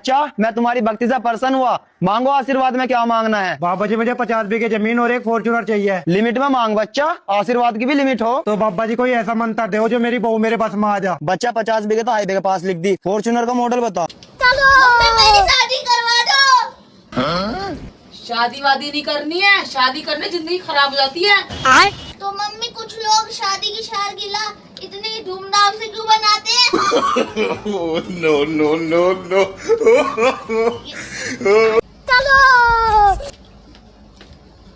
बच्चा, मैं तुम्हारी भक्ति से प्रसन्न हुआ। मांगो आशीर्वाद में क्या मांगना है। बाबा जी मुझे 50 बीघे जमीन और एक फॉर्च्यूनर चाहिए। लिमिट में मांग बच्चा, आशीर्वाद की भी लिमिट हो। तो बाबा जी कोई ऐसा मंत्र दो जो मेरी बहू मेरे पास में आ जा। बच्चा 50 बीघे तो हाईवे के पास लिख दी। फॉर्च्यूनर का मॉडल बता। मेरी शादी करवा दो। शादी वादी नहीं करनी है, शादी करने जिंदगी खराब हो जाती है। तो मम्मी कुछ लोग शादी की सालगिरह इतनी धूमधाम से क्यों बनाते हैं? no, no, no, no.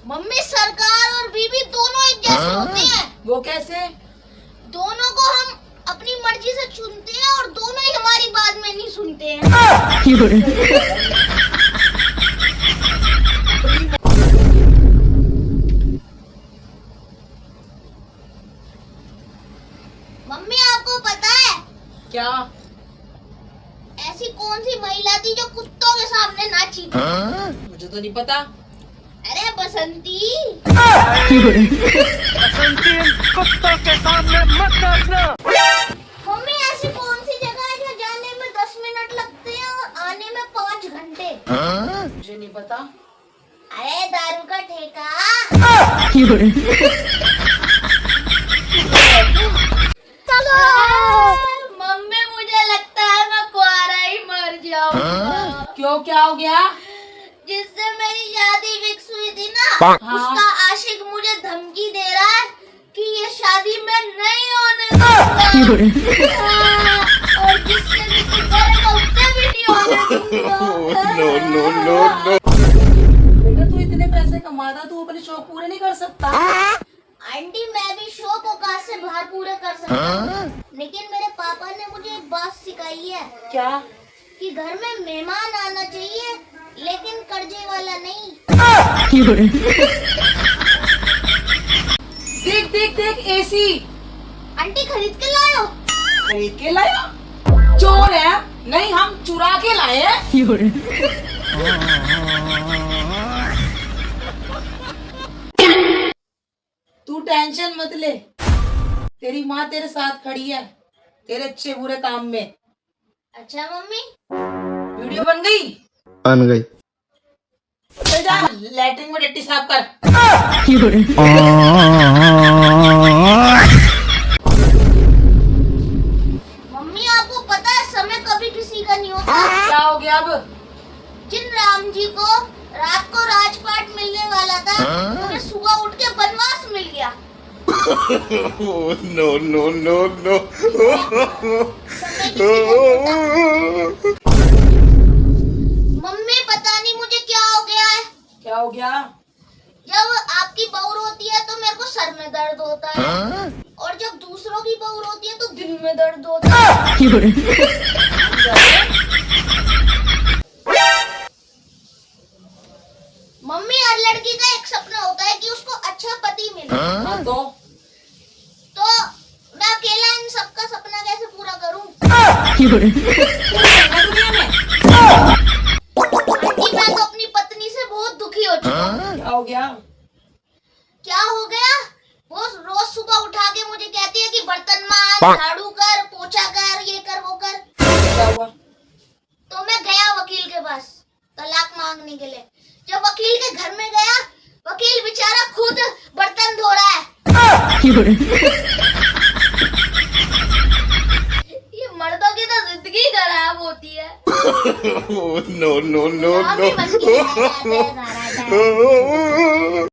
Mummy सरकार और बीवी दोनों एक जैसे होते हैं। वो कैसे? दोनों को हम अपनी मर्जी से चुनते हैं और दोनों ही हमारी बात में नहीं सुनते हैं। मम्मी आपको पता है क्या? ऐसी कौन सी महिला थी जो कुत्तों के सामने नाची थी? मुझे तो नहीं पता। अरे बसंती। कुत्तों के सामने मत नाचना। मम्मी ऐसी कौन सी जगह है जो जाने में 10 मिनट लगते हैं और आने में 5 घंटे? मुझे नहीं पता। अरे दारू का ठेका। मम्मी मुझे लगता है मैं कुआरा ही मर जाऊंगा। क्यों, क्या हो गया? जिससे मेरी शादी फिक्स हुई थी ना, हाँ। उसका आशिक मुझे धमकी दे रहा है कि ये शादी में नहीं होने दूंगा। हाँ, और जिससे भी तू करेगा उससे भी नहीं होने दूंगा। no, no, no, no. बेटा तू इतने पैसे कमाता, तू अपने शौक पूरे नहीं कर सकता? आंटी मैं भी शौक औकात से बाहर पूरे कर सकता हूँ, लेकिन मेरे पापा ने मुझे एक बात सिखाई है। क्या? कि घर में मेहमान आना चाहिए लेकिन कर्जे वाला नहीं। देख देख देख, एसी आंटी खरीद के लायो। खरीद के लाया? चोर है? नहीं, हम चुरा के लाए हैं। तू टेंशन मत ले, तेरी माँ तेरे साथ खड़ी है तेरे अच्छे बुरे काम में। अच्छा मम्मी। वीडियो बन गई? बन गई। चल जा लैट्रिन में डट्टी साफ कर। मम्मी आपको पता है समय कभी किसी का नहीं होता। क्या हो गया अब? जिन राम जी को रात को राजपाट मिलने वाला था, उन्हें सुबह उठ के वनवास मिल गया। no, no, no, no. समय किसी का नहीं होता। मम्मी पता नहीं मुझे क्या हो गया है। क्या हो गया? जब आपकी बहू रोती है तो मेरे को सर में दर्द होता है, और जब दूसरों की बहू रोती है तो दिल में दर्द होता है। मम्मी हर लड़की का एक सपना होता है कि उसको अच्छा पति मिले। हाँ तो मैं अकेला इन सबका सपना कैसे पूरा करूं? दुनिया में आंटी मैं तो अपनी पत्नी से बहुत दुखी हो चुका हूँ। क्या हो गया? क्या हो गया? वो रोज सुबह उठा के मुझे कहती है कि बर्तन मांज, झाड़ू कर, पोछा कर, ये कर वो कर। क्या हुआ? तो मैं गया वकील के पास तलाक मांगने के लिए। जब वकील के घर में गया, वकील बेचारा खुद बर्तन धो रहा है। ये मर्दों की तो जिंदगी खराब होती है। no, no, no, हम भी no. बन के रहते हैं,